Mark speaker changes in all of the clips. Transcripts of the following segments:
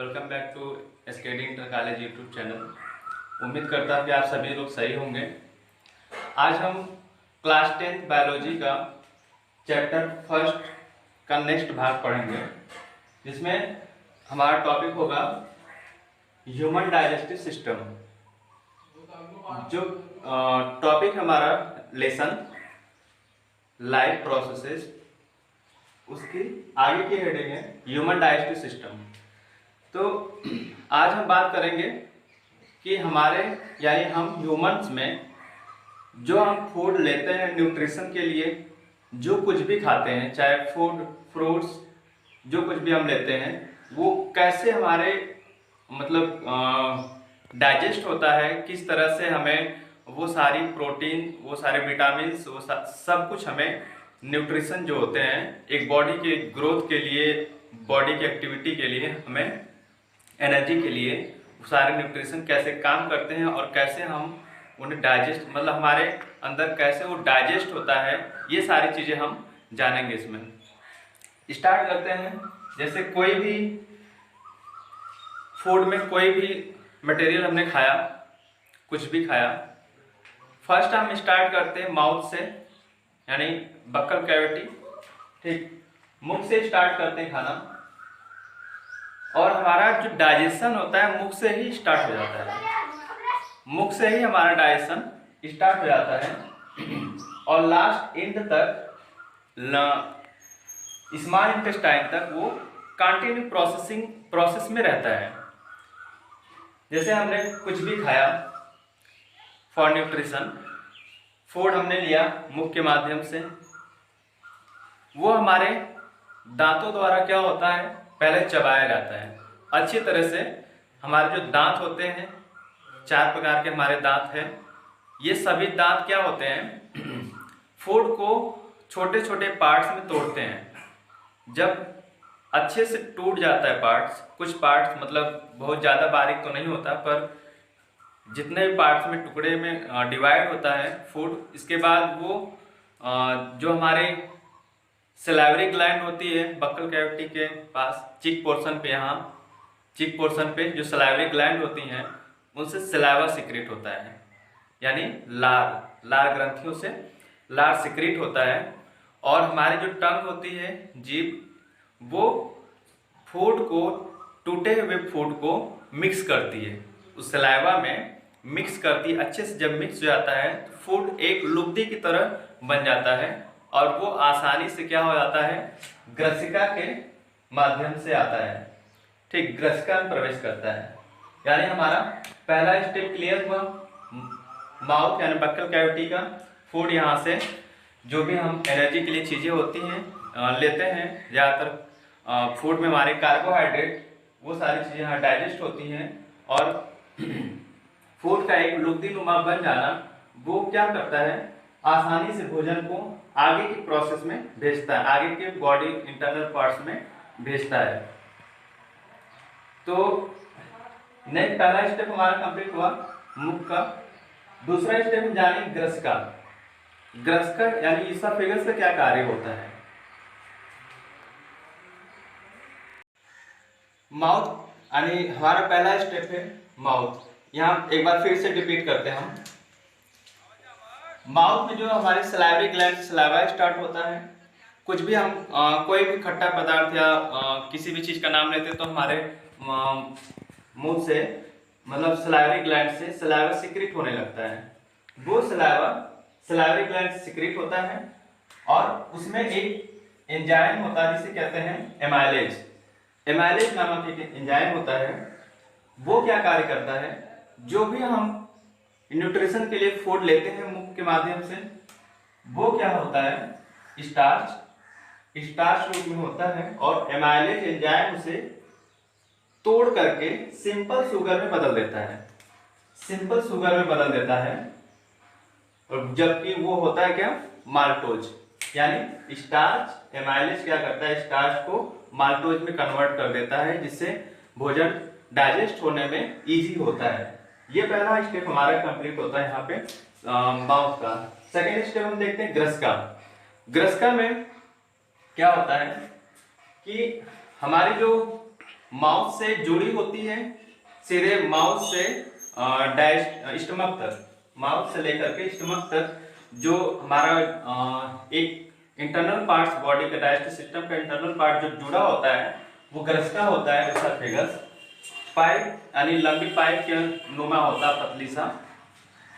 Speaker 1: Welcome back to SKD inter college YouTube channel. उम्मीद करता हूँ कि आप सभी लोग सही होंगे। आज हम क्लास 10th बायोलॉजी का चैप्टर फर्स्ट का नेक्स्ट भाग पढ़ेंगे, जिसमें हमारा टॉपिक होगा ह्यूमन डाइजेस्टिव सिस्टम। जो टॉपिक हमारा लेसन लाइफ प्रोसेसेस, उसकी आगे की हेडिंग है ह्यूमन डाइजेस्टिव सिस्टम। तो आज हम बात करेंगे कि हमारे यानी हम ह्यूमंस में जो हम फूड लेते हैं न्यूट्रिशन के लिए, जो कुछ भी खाते हैं, चाहे फूड फ्रूट्स जो कुछ भी हम लेते हैं, वो कैसे हमारे डाइजेस्ट होता है, किस तरह से हमें वो सारी प्रोटीन, वो सारे विटामिन, वो सब कुछ हमें न्यूट्रिशन जो होते हैं एक बॉडी के ग्रोथ के लिए, बॉडी की एक्टिविटी के लिए, हमें एनर्जी के लिए वो सारे न्यूट्रिशन कैसे काम करते हैं और कैसे हम उन्हें डाइजेस्ट हमारे अंदर कैसे वो डाइजेस्ट होता है, ये सारी चीज़ें हम जानेंगे इसमें। स्टार्ट करते हैं। जैसे कोई भी फूड में कोई भी मटेरियल हमने खाया, कुछ भी खाया, फर्स्ट हम स्टार्ट करते हैं माउथ से, यानी बक्कल कैविटी, ठीक, मुख से स्टार्ट करते हैं खाना, और हमारा जो डाइजेशन होता है मुख से ही स्टार्ट हो जाता है। मुख से ही हमारा डाइजेशन स्टार्ट हो जाता है और लास्ट एंड तक स्मॉल इंटेस्टाइन तक वो कंटिन्यू प्रोसेस में रहता है। जैसे हमने कुछ भी खाया फॉर न्यूट्रिशन, फूड हमने लिया मुख के माध्यम से, वो हमारे दांतों द्वारा क्या होता है, पहले चबाया जाता है अच्छी तरह से। हमारे जो दांत होते हैं, 4 प्रकार के हमारे दांत हैं, ये सभी दांत क्या होते हैं, फूड को छोटे छोटे पार्ट्स में तोड़ते हैं। जब अच्छे से टूट जाता है पार्ट्स, कुछ पार्ट्स बहुत ज़्यादा बारीक तो नहीं होता, पर जितने भी पार्ट्स में टुकड़े में डिवाइड होता है फूड, इसके बाद वो जो हमारे सलाइवरी ग्लैंड होती है बक्कल कैविटी के पास, चीक पोर्शन पे, यहाँ चीक पोर्शन पे जो सलाइवरी ग्लैंड होती हैं, उनसे सलाइवा सिक्रेट होता है, यानी लार ग्रंथियों से लार सिक्रेट होता है। और हमारी जो टंग होती है, जीभ, वो फूड को, टूटे हुए फूड को मिक्स करती है, उस सलाइवा में मिक्स करती है। अच्छे से जब मिक्स हो जाता है तो फूड एक लुगदी की तरह बन जाता है और वो आसानी से क्या हो जाता है, ग्रसिका के माध्यम से आता है, ठीक, ग्रसिका में प्रवेश करता है। यानी हमारा पहला स्टेप क्लियर हुआ, माउथ यानी बक्कल कैविटी का फूड, यहाँ से जो भी हम एनर्जी के लिए चीज़ें होती हैं लेते हैं, ज़्यादातर फूड में हमारे कार्बोहाइड्रेट, वो सारी चीज़ें यहाँ डाइजेस्ट होती हैं और फूड का एक लुगदीनुमा बन जाना वो क्या करता है, आसानी से भोजन को आगे की प्रोसेस में भेजता है, आगे के बॉडी इंटरनल पार्ट्स में भेजता है। तो नेक्स्ट पहला स्टेप हमारा कंप्लीट हुआ मुख का। दूसरा स्टेप हम जाने ग्रसिका। ग्रसिका यानी इसोफेगस का क्या कार्य होता है। माउथ यानी हमारा पहला स्टेप है माउथ। यहाँ एक बार फिर से रिपीट करते हैं हम। माउथ में जो हमारे सलाइवरी ग्लैंड, सलाइवा स्टार्ट होता है। कुछ भी हम कोई भी खट्टा पदार्थ या किसी भी चीज़ का नाम लेते हैं तो हमारे मुंह से सलाइवरी ग्लैंड से सलाइवा सिक्रेट होने लगता है। वो सलाइवा सलाइवरी ग्लैंड से सिक्रेट होता है और उसमें एक एंजाइम होता है जिसे कहते हैं एमाइलेज। एमाइलेज नामक एक एंजाइम होता है, वो क्या कार्य करता है, जो भी हम न्यूट्रिशन के लिए फूड लेते हैं मुख के माध्यम से, वो क्या होता है, स्टार्च रूप में होता है और एमाइलेज एंजाइम उसे तोड़ करके सिंपल शुगर में बदल देता है, सिंपल शुगर में बदल देता है। और जबकि वो होता है क्या, माल्टोज, यानी स्टार्च, एमाइलेज क्या करता है, स्टार्च को माल्टोज में कन्वर्ट कर देता है, जिससे भोजन डाइजेस्ट होने में इजी होता है। ये पहला स्टेप हमारा कंप्लीट होता है यहाँ पे माउथ का। सेकेंड स्टेप हम देखते हैं ग्रसिका। ग्रसिका में क्या होता है कि हमारी जो माउथ से जुड़ी होती है, सीधे माउथ से स्टमक तक, माउथ से लेकर के स्टमक तक जो हमारा एक इंटरनल पार्ट्स बॉडी का डाइजेस्टिव सिस्टम का इंटरनल पार्ट जो जुड़ा होता है वो ग्रस्का होता है, एसोफेगस। पाइप यानी लंबी पाइप के नुमा होता है, पतली सा।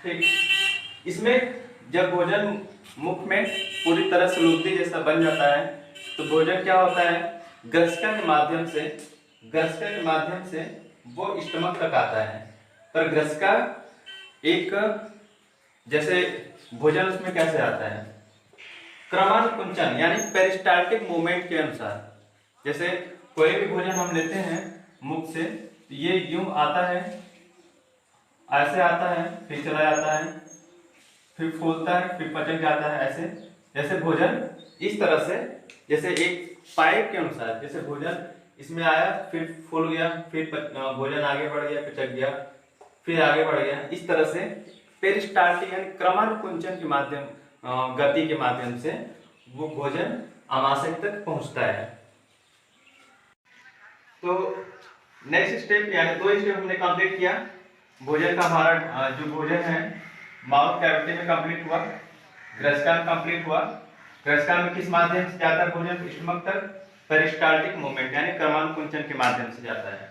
Speaker 1: ठीक, इसमें जब भोजन मुख में पूरी तरह से लुगदी जैसा बन जाता है तो भोजन क्या होता है, ग्रस्का के माध्यम से, ग्रस्का के माध्यम से वो स्टमक तक आता है। पर ग्रस्का एक, जैसे भोजन उसमें कैसे आता है, क्रमानुकुंचन यानी पेरिस्टाल्टिक मूवमेंट के अनुसार। जैसे कोई भी भोजन हम लेते हैं मुख से तो ये यूं आता है, ऐसे आता है, फिर चला जाता है, फिर फूलता है, फिर पचक जाता है, ऐसे। जैसे भोजन इस तरह से, जैसे एक पाइप के अनुसार, जैसे भोजन इसमें आया, फिर फूल गया, फिर भोजन आगे बढ़ गया, पचक गया, फिर आगे बढ़ गया, इस तरह से पेरिस्टाल्टिक यानी क्रमानुकुंचन के माध्यम, गति के माध्यम से वो भोजन आमाशय तक पहुंचता है। तो नेक्स्ट स्टेप यानी 2 स्टेप हमने कंप्लीट किया। भोजन का हमारा जो भोजन है माउथ कैविटी में कंप्लीट हुआ, ग्रस्का में कंप्लीट हुआ। ग्रस्का में किस माध्यम से जाता है भोजन स्टमक तक, पेरिस्टाल्टिक मूवमेंट यानी क्रमानुकुंचन के माध्यम से जाता है।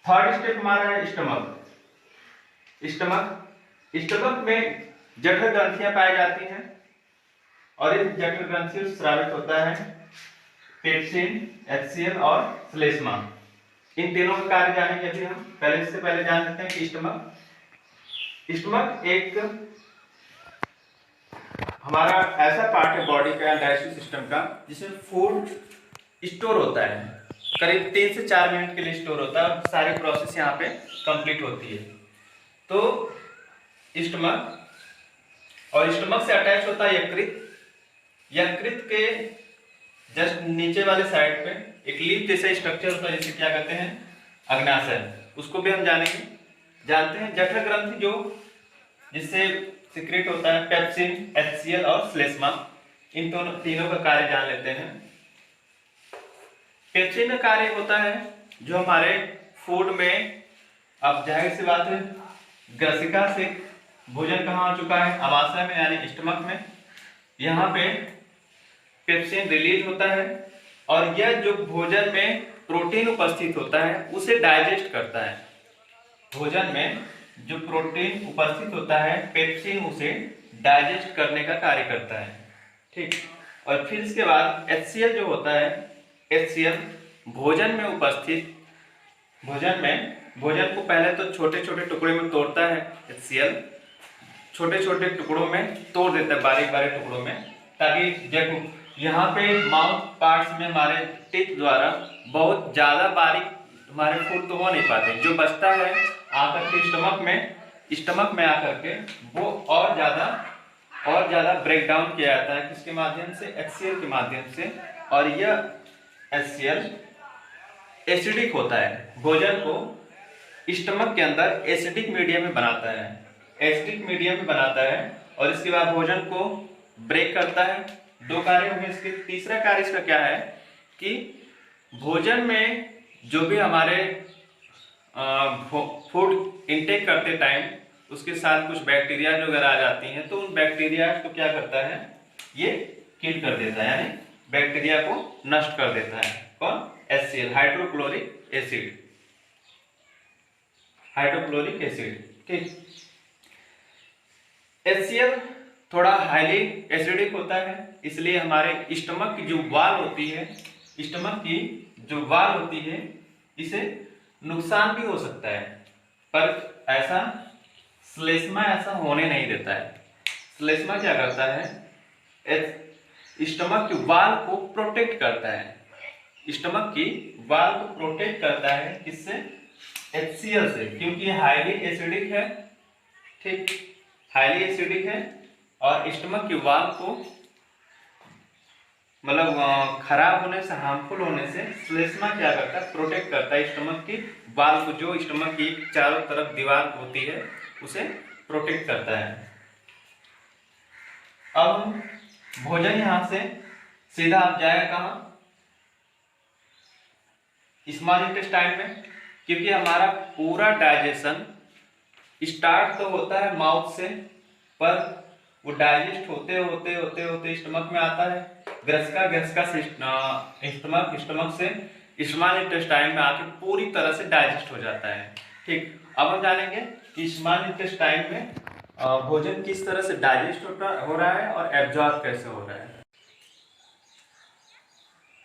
Speaker 1: थर्ड स्टेप हमारा है स्टमक। स्टमक में जठर ग्रंथियां पाई जाती हैं और इस जठर ग्रंथि से स्रावित होता है पेप्सिन, एचसीएल और श्लेष्मा। इन तीनों का कार्य जानेंगे अभी हम। पहले, इससे पहले जान लेते हैं कि स्टमक एक हमारा ऐसा पार्ट है बॉडी का, डाइजेस्टिव सिस्टम का, जिसमें फूड स्टोर होता है। करीब 3 से 4 मिनट के लिए स्टोर होता है, सारी प्रोसेस यहाँ पे कंप्लीट होती है। तो स्टमक, और स्टमक से अटैच होता है यकृत। यकृत के जस्ट नीचे वाले साइड पे एक लीफ जैसा स्ट्रक्चर होता है, जिसे क्या कहते हैं, अग्नाशय। उसको भी हम जानते हैं। जठर ग्रंथि जो जिससे सिक्रेट होता है पेप्सिन, एचसीएल और श्लेष्मा। इन तीनों का कार्य जान लेते हैं। पेप्सिन का कार्य होता है जो हमारे फूड में, अब जाहिर सी बात है, ग्रसिका से भोजन कहाँ आ चुका है, आमाशय में यानी स्टमक में। यहाँ पे पेप्सिन रिलीज होता है और यह जो भोजन में प्रोटीन उपस्थित होता है उसे डाइजेस्ट करता है। भोजन में जो प्रोटीन उपस्थित होता है पेप्सिन उसे डाइजेस्ट करने का कार्य करता है। ठीक, और फिर इसके बाद एचसीएल जो होता है, एचसीएल भोजन में उपस्थित, भोजन को पहले तो छोटे छोटे टुकड़े में तोड़ता है। एचसीएल छोटे छोटे टुकड़ों में तोड़ देता है, बारीक बारीक टुकड़ों में, ताकि जब यहाँ पे माउथ पार्ट्स में हमारे टीथ द्वारा बहुत ज्यादा बारीक हमारे फूड तो हो नहीं पाते, जो बचता है आकर के स्टमक में आकर के वो और ज्यादा ब्रेक डाउन किया जाता है। किसके माध्यम से, एचसीएल के माध्यम से। और यह एचसीएल एसिडिक होता है, भोजन को स्टमक के अंदर एसिडिक मीडियम में बनाता है, एसिडिक मीडियम में बनाता है और इसके बाद भोजन को ब्रेक करता है। 2 कार्य होंगे इसके। तीसरा कार्य इसका क्या है कि भोजन में जो भी हमारे फूड इनटेक करते टाइम उसके साथ कुछ बैक्टीरिया वगैरह आ जाती हैं, तो उन बैक्टीरिया को क्या करता है, ये किल कर देता है, यानी बैक्टीरिया को नष्ट कर देता है। कौन, HCl, हाइड्रोक्लोरिक एसिड। ठीक, HCl थोड़ा हाईली एसिडिक होता है, इसलिए हमारे स्टमक की जो वाल होती है इसे नुकसान भी हो सकता है, पर ऐसा श्लेष्मा ऐसा होने नहीं देता है। श्लेष्मा क्या करता है, स्टमक की वाल को प्रोटेक्ट करता है, स्टमक की वाल को प्रोटेक्ट करता है। किससे, HCl से, क्योंकि ये हाईली एसिडिक है। ठीक, हाईली एसिडिक है और स्टमक की वाल को मतलब खराब होने से, हार्मफुल होने से श्लेष्मा क्या करता है, प्रोटेक्ट करता है स्टमक की वाल को, जो स्टमक की चारों तरफ दीवार होती है उसे प्रोटेक्ट करता है। अब भोजन यहां से सीधा आप जाएगा कहां, स्मॉल इंटेस्टाइन में, क्योंकि हमारा पूरा डाइजेशन स्टार्ट तो होता है माउथ से, पर वो डाइजेस्ट होते होते होते होते स्टमक में आता है, ग्रसका से स्टमक से स्मॉल इंटेस्टाइन में आके पूरी तरह से डाइजेस्ट हो जाता है। ठीक, अब हम जानेंगे कि स्मॉल इंटेस्टाइन में भोजन किस तरह से डाइजेस्ट हो रहा है और एब्जॉर्ब कैसे हो रहा है।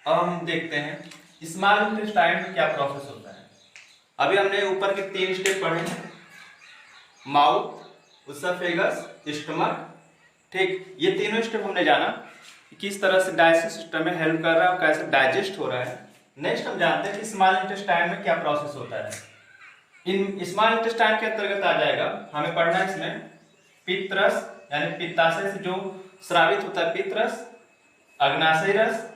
Speaker 1: अब हम देखते हैं स्मॉल इंटेस्टाइन में क्या प्रोसेस होता है। अभी हमने ऊपर के 3 स्टेप पढ़े हैं, माउथ, उसफेगस, स्टमक। ठीक, ये तीनों स्टेप हमने जाना कि किस तरह से डाइजेस्टिव सिस्टम में हेल्प कर रहा है और कैसे डाइजेस्ट हो रहा है। नेक्स्ट हम जानते हैं कि स्मॉल इंटेस्टाइन में क्या प्रोसेस होता है। इन स्मॉल इंटेस्टाइन के अंतर्गत आ जाएगा, हमें पढ़ना है इसमें पित्त रस, यानी पित्ताशय से जो स्रावित होता है पित्त रस, अग्नाशय रस,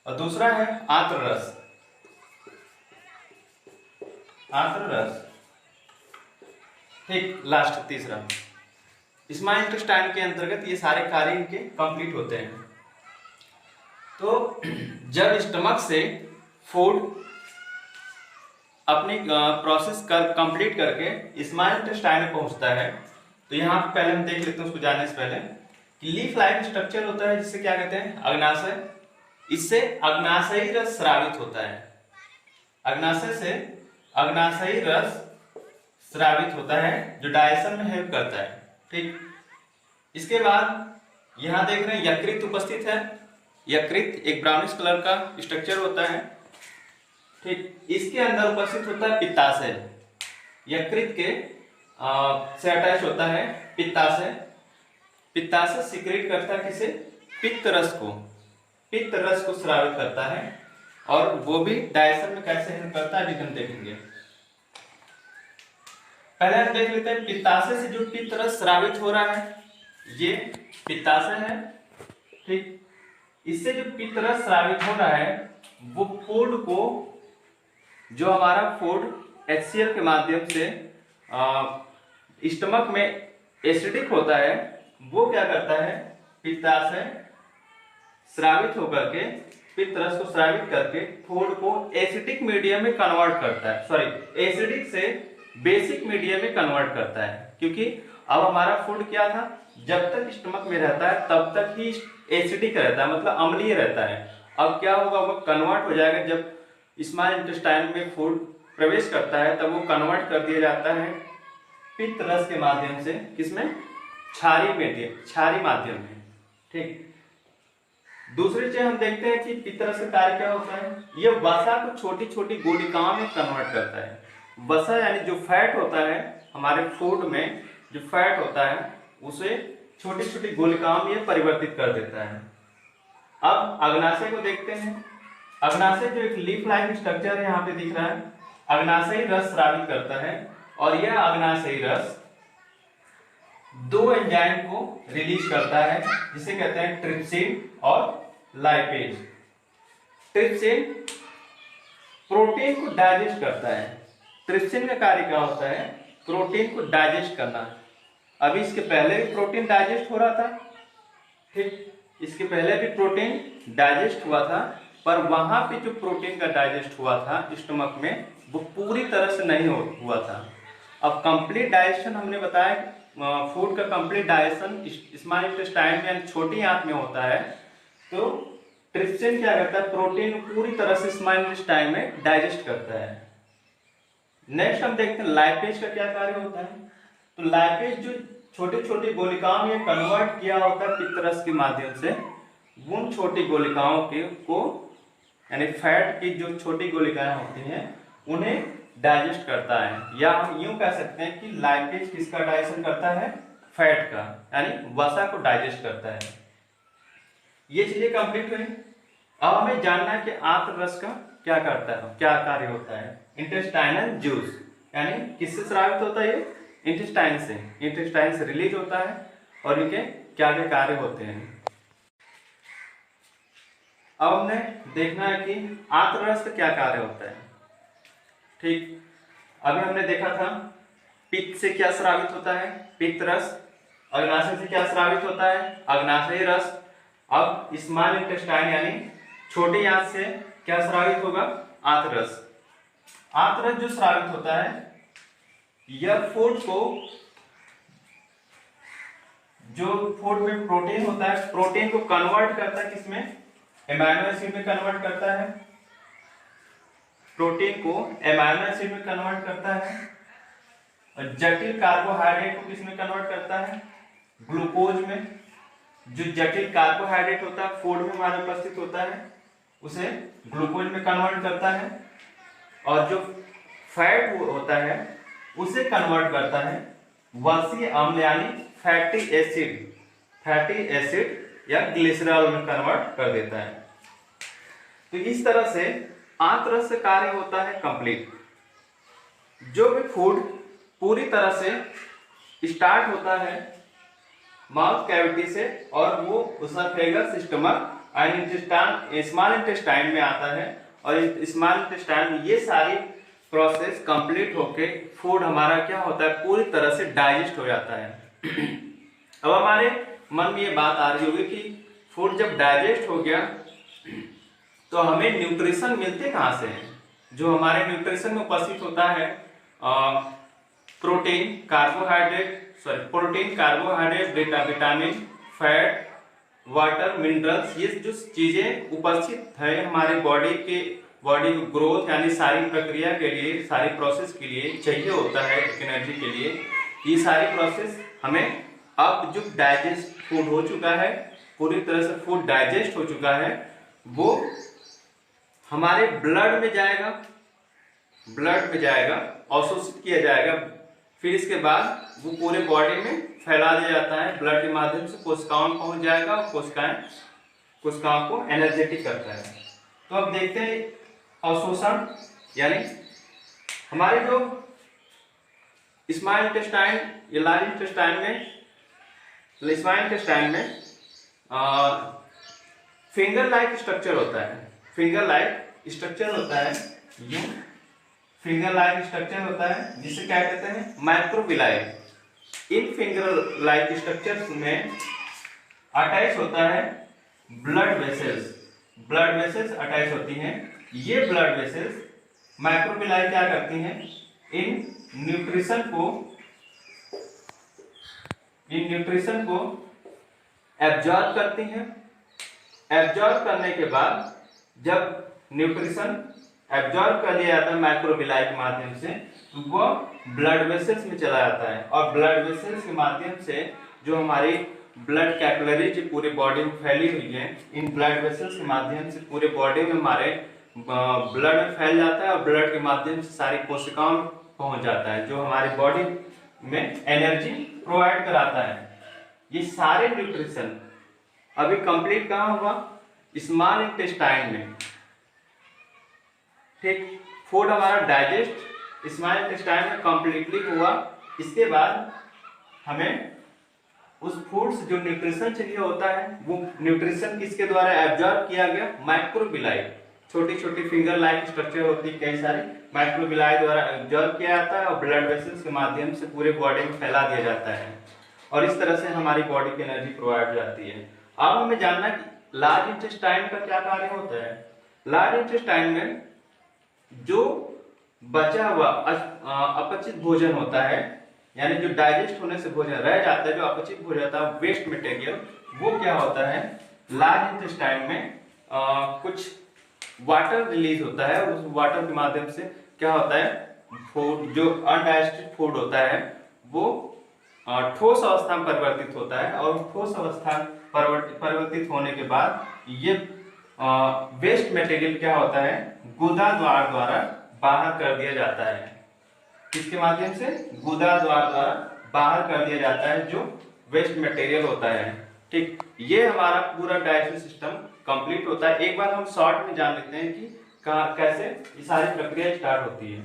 Speaker 1: और दूसरा है आंत्र रस। आंत्र रस, ठीक, लास्ट तीसरा। स्मॉल इंटेस्टाइन के अंतर्गत ये सारे कार्य इनके कंप्लीट होते हैं। तो जब स्टमक से फूड अपनी प्रोसेस कर कंप्लीट करके स्मॉल इंटेस्टाइन में पहुंचता है, तो यहाँ पे पहले हम देख लेते हैं उसको जानने से पहले कि लीफ लाइक स्ट्रक्चर होता है, जिससे क्या कहते हैं अग्नाशय। इससे अग्नाशयी रस स्रावित होता है, अग्नाशय से अग्नाशयी रस स्रावित होता है जो डाइजेशन में हेल्प करता है। ठीक, इसके बाद यहां देख रहे हैं यकृत उपस्थित है। यकृत एक ब्राउनिश कलर का स्ट्रक्चर होता है। ठीक, इसके अंदर उपस्थित होता है पित्ताशय। यकृत के से अटैच होता है पित्ताशय। पित्ताशय सिक्रेट करता है किसे, पित्त रस को, पित्त रस को स्रावित करता है, और वो भी डाइजेशन में कैसे हेल्प करता है अभी हम देखेंगे। पहले हम देख लेते हैं पित्ताशय से जो पित्त रस स्रावित हो रहा है, ये पित्ताशय है। ठीक, इससे जो पित्त रस स्रावित हो रहा है वो फूड को, जो हमारा फूड HCl के माध्यम से स्टमक में एसिडिक होता है, वो क्या करता है, पित्ताशय स्रावित होकर के पित्त रस को स्रावित करके फूड को एसिडिक मीडियम में कन्वर्ट करता है, सॉरी एसिडिक से बेसिक मीडियम में कन्वर्ट करता है। क्योंकि अब हमारा फूड क्या था, जब तक स्टमक में रहता है तब तक ही एसिडिक रहता है, मतलब अम्लीय रहता है। अब क्या होगा, वो कन्वर्ट हो जाएगा, जब स्मॉल इंटेस्टाइन में फूड प्रवेश करता है तब वो कन्वर्ट कर दिया जाता है पित्त रस के माध्यम से, किसमें, क्षारी माध्यम में। ठीक, दूसरी चीज हम देखते हैं कि पित्त रस का कार्य क्या होता है, ये वसा को छोटी छोटी गोलिकाओं में कन्वर्ट करता है। वसा यानी जो फैट होता है हमारे फूड में, जो फैट होता है उसे छोटी छोटी गोलिकाओं में परिवर्तित कर देता है। अब अग्नाशय को देखते हैं। अग्नाशय जो एक लीफ लाइक स्ट्रक्चर है यहाँ पे दिख रहा है, अग्नाशयी रस स्रावित करता है, और यह अग्नाशयी रस 2 एंजाइम को रिलीज करता है, जिसे कहते हैं ट्रिप्सिन और लाइपेज। ट्रिप्सिन प्रोटीन को डाइजेस्ट करता है। ट्रिप्सिन का कार्य क्या होता है, प्रोटीन को डाइजेस्ट करना। अभी इसके पहले भी प्रोटीन डाइजेस्ट हो रहा था, ठीक, इसके पहले भी प्रोटीन डाइजेस्ट हुआ था, पर वहां पे जो प्रोटीन का डाइजेस्ट हुआ था स्टमक में, वो पूरी तरह से नहीं हुआ था। अब कंप्लीट डाइजेशन हमने बताया, फूड का कंप्लीट डाइजेशन स्मॉल इंटेस्टाइन में यानी छोटी आंत में होता है। तो ट्रिप्सिन क्या करता है, प्रोटीन पूरी तरह से स्मॉल इंटेस्टाइन में डाइजेस्ट करता है। नेक्स्ट हम देखते हैं लाइपेज का क्या कार्य होता है। तो लाइपेज जो छोटी छोटी गोलिकाओं में कन्वर्ट किया होता है पित्त रस के माध्यम से, उन छोटी गोलिकाओं को यानी फैट की जो छोटी गोलिकाएं होती हैं उन्हें डाइजेस्ट करता है। या हम यूं कह सकते हैं कि लाइपेज किसका डाइजेशन करता है, फैट का, यानी वसा को डाइजेस्ट करता है। ये चीजें कंप्लीट हुई। अब हमें जानना है कि आंत्र रस का क्या करता है, क्या कार्य होता है। इंटेस्टाइनल जूस यानी किससे स्रावित होता है, ये इंटेस्टाइन से रिलीज होता है, और इनके क्या क्या कार्य होते हैं। अब हमने देखना है कि आंत्र रस का क्या कार्य होता है। ठीक, अभी हमने देखा था पित्त से क्या स्रावित होता है, पित्त रस। अग्नाशय से क्या स्रावित होता है, अग्नाशयी रस। अब स्मॉल इंटेस्टाइन यानी छोटी आंत से क्या स्रावित होगा, आंत्र रस। आंतरज जो स्रावित होता है यह फूड को, जो फूड में प्रोटीन होता है, प्रोटीन को कन्वर्ट करता है किसमें, एमाइनो एसिड में कन्वर्ट करता है, प्रोटीन को एमाइनो एसिड में कन्वर्ट करता है, और जटिल कार्बोहाइड्रेट को किसमें कन्वर्ट करता है, ग्लूकोज में। जो जटिल कार्बोहाइड्रेट होता है फूड में हमारे उपस्थित होता है उसे ग्लूकोज में कन्वर्ट करता है, और जो फैट होता है उसे कन्वर्ट करता है वसीय अम्ल यानी फैटी एसिड या ग्लिसरॉल में कन्वर्ट कर देता है। तो इस तरह से आंतरज से कार्य होता है कंप्लीट। जो भी फूड पूरी तरह से स्टार्ट होता है माउथ कैविटी से और वो उसफेगस, स्टमक एंड स्मॉल इंटेस्टाइन में आता है, और स्मॉल इंटेस्टाइन में ये सारी प्रोसेस कंप्लीट होके फूड हमारा क्या होता है, पूरी तरह से डाइजेस्ट हो जाता है। अब हमारे मन में ये बात आ रही होगी कि फूड जब डाइजेस्ट हो गया तो हमें न्यूट्रिशन मिलते कहाँ से हैं? जो हमारे न्यूट्रिशन में उपस्थित होता है protein, carbohydrate, vitamin, fat, water, minerals, ये जो चीजें उपस्थित है हमारे बॉडी को ग्रोथ यानी सारी प्रक्रिया के लिए, सारी प्रोसेस के लिए चाहिए होता है एनर्जी के लिए। ये सारी प्रोसेस हमें अब जो डाइजेस्ट फूड हो चुका है, पूरी तरह से फूड डाइजेस्ट हो चुका है, वो हमारे ब्लड में जाएगा, अवशोषित किया जाएगा, फिर इसके बाद वो पूरे बॉडी में फैला दिया जाता है, ब्लड के माध्यम से कोशिकाओं में पहुंच जाएगा और कोशिकाओं को एनर्जेटिक करता है। तो अब देखते हैं अवशोषण, यानी हमारे जो स्मॉल इंटेस्टाइन या लार्ज इंटेस्टाइन में फिंगर लाइक स्ट्रक्चर होता है, ये फिंगर लाइक स्ट्रक्चर होता है जिसे क्या कहते हैं, microvilli. In finger like structures में अटैच होता है ब्लड वेसल्स अटैच होती हैं। ये ब्लड वेसल्स माइक्रोविलाई क्या करती हैं, इन न्यूट्रिशन को एब्जॉर्ब करती हैं। एब्जॉर्ब करने के बाद जब न्यूट्रिशन एब्जॉर्ब कर लिया जाता है माइक्रोविलाई के माध्यम से, तो वो ब्लड वेसल्स में चला जाता है, और ब्लड वेसल्स के माध्यम से जो हमारी ब्लड कैपिलरीज पूरे बॉडी में फैली हुई है, इन ब्लड वेसल्स के माध्यम से पूरे बॉडी में हमारे ब्लड में फैल जाता है, और ब्लड के माध्यम से सारी कोशिकाओं में पहुंच जाता है, जो हमारी बॉडी में एनर्जी प्रोवाइड कराता है। ये सारे न्यूट्रिशन अभी कंप्लीट कहाँ हुआ, स्मॉल इंटेस्टाइन में। ठीक, फूड हमारा डाइजेस्ट स्मॉल इंटेस्टाइन में कंप्लीटली हुआ। इसके बाद हमें उस फूड से जो न्यूट्रिशन चाहिए होता है, वो न्यूट्रिशन किसके द्वारा एब्जॉर्ब किया गया, माइक्रोविलाई। छोटी छोटी फिंगर लाइक स्ट्रक्चर होती है कई सारी, माइक्रोविलाई द्वारा एब्जॉर्ब किया जाता है और ब्लड वेसल्स के माध्यम से पूरे बॉडी में फैला दिया जाता है, और इस तरह से हमारी बॉडी की एनर्जी प्रोवाइड हो जाती है। अब हमें जानना कि लार्ज इंटेस्टाइन का क्या कार्य होता है। लार्ज इंटेस्टाइन में जो बचा हुआ अपचित भोजन होता है, यानी जो डाइजेस्ट होने से भोजन रह जाता है, जो अपचित भोजन होता है, वेस्ट मटेरियल, वो क्या होता है, लार्ज इंटेस्टाइन में कुछ वाटर रिलीज होता है। उस वाटर के माध्यम से क्या होता है, फूड जो अनडाइजेस्टेड फूड होता है वो ठोस अवस्था में परिवर्तित होता है, और ठोस अवस्था परिवर्तित होने के बाद ये वेस्ट मटेरियल क्या होता है, गुदा द्वारा बाहर कर दिया जाता है। किसके माध्यम से, गुदा द्वारा बाहर कर दिया जाता है जो वेस्ट मटेरियल होता है। ठीक, ये हमारा पूरा डाइजेशन सिस्टम कंप्लीट होता है। एक बार हम शॉर्ट में जान लेते हैं कि कैसे ये सारी प्रक्रिया स्टार्ट होती है।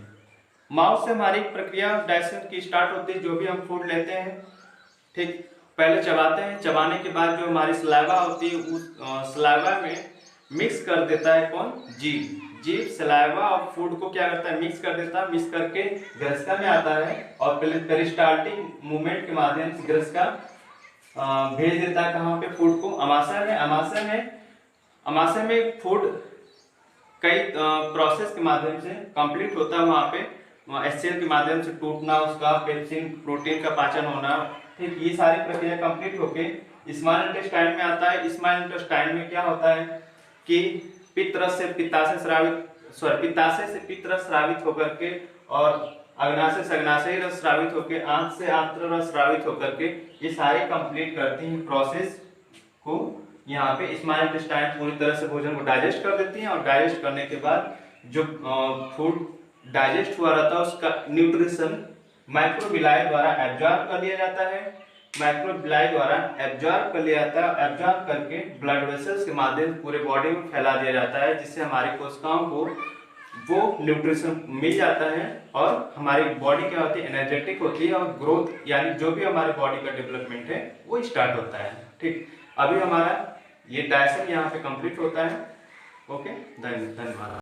Speaker 1: माउथ से हमारी प्रक्रिया डाइजेशन की स्टार्ट होती है। जो भी हम फूड लेते हैं, ठीक, पहले चबाते हैं, चबाने के बाद जो हमारी सलाइवा होती है उस सलाइवा में मिक्स कर देता है कौन, जीभ सलाइवा और फूड को क्या करता है, मिक्स कर देता है। मिक्स करके ग्रस्का में आता है, और पेरिस्टाल्टिक मूवमेंट के माध्यम से ग्रस्का भेज देता है कहाँ पे, फूड को, अमाशय में। अमाशय में फूड कई प्रोसेस के माध्यम से कंप्लीट होता है वहाँ पे, HCl के माध्यम से टूटना, उसका पेप्सिन प्रोटीन का पाचन होना, ठीक, ये सारी प्रक्रिया कंप्लीट होके स्मॉल इंटेस्टाइन में आता है। स्मॉल इंटेस्टाइन में क्या होता है कि पित्तरस से पित्ताशय स्रावित होकर के और अग्नाशय से अग्नाशयी रस स्रावित होकर, आंत से आंत्र रस स्रावित होकर के ये सारे कंप्लीट करती हैं प्रोसेस को। यहाँ पे स्मॉल इंटेस्टाइन पूरी तरह से भोजन को डाइजेस्ट कर देती हैं और डाइजेस्ट करने के बाद जो फूड डाइजेस्ट हुआ रहता है उसका न्यूट्रिशन माइक्रोबिलाई द्वारा एब्जॉर्ब कर लिया जाता है। माइक्रोबिलाई द्वारा एब्जॉर्ब कर लिया जाता है, एब्जॉर्ब करके ब्लड वेसल्स के माध्यम से पूरे बॉडी में फैला दिया जाता है, जिससे हमारी कोशिकाओं को वो न्यूट्रिशन मिल जाता है और हमारी बॉडी क्या होती है, एनर्जेटिक होती है और ग्रोथ यानी जो भी हमारे बॉडी का डेवलपमेंट है वो स्टार्ट होता है। ठीक, अभी हमारा ये डाइजेशन यहाँ पे कंप्लीट होता है। ओके, धन्यवाद।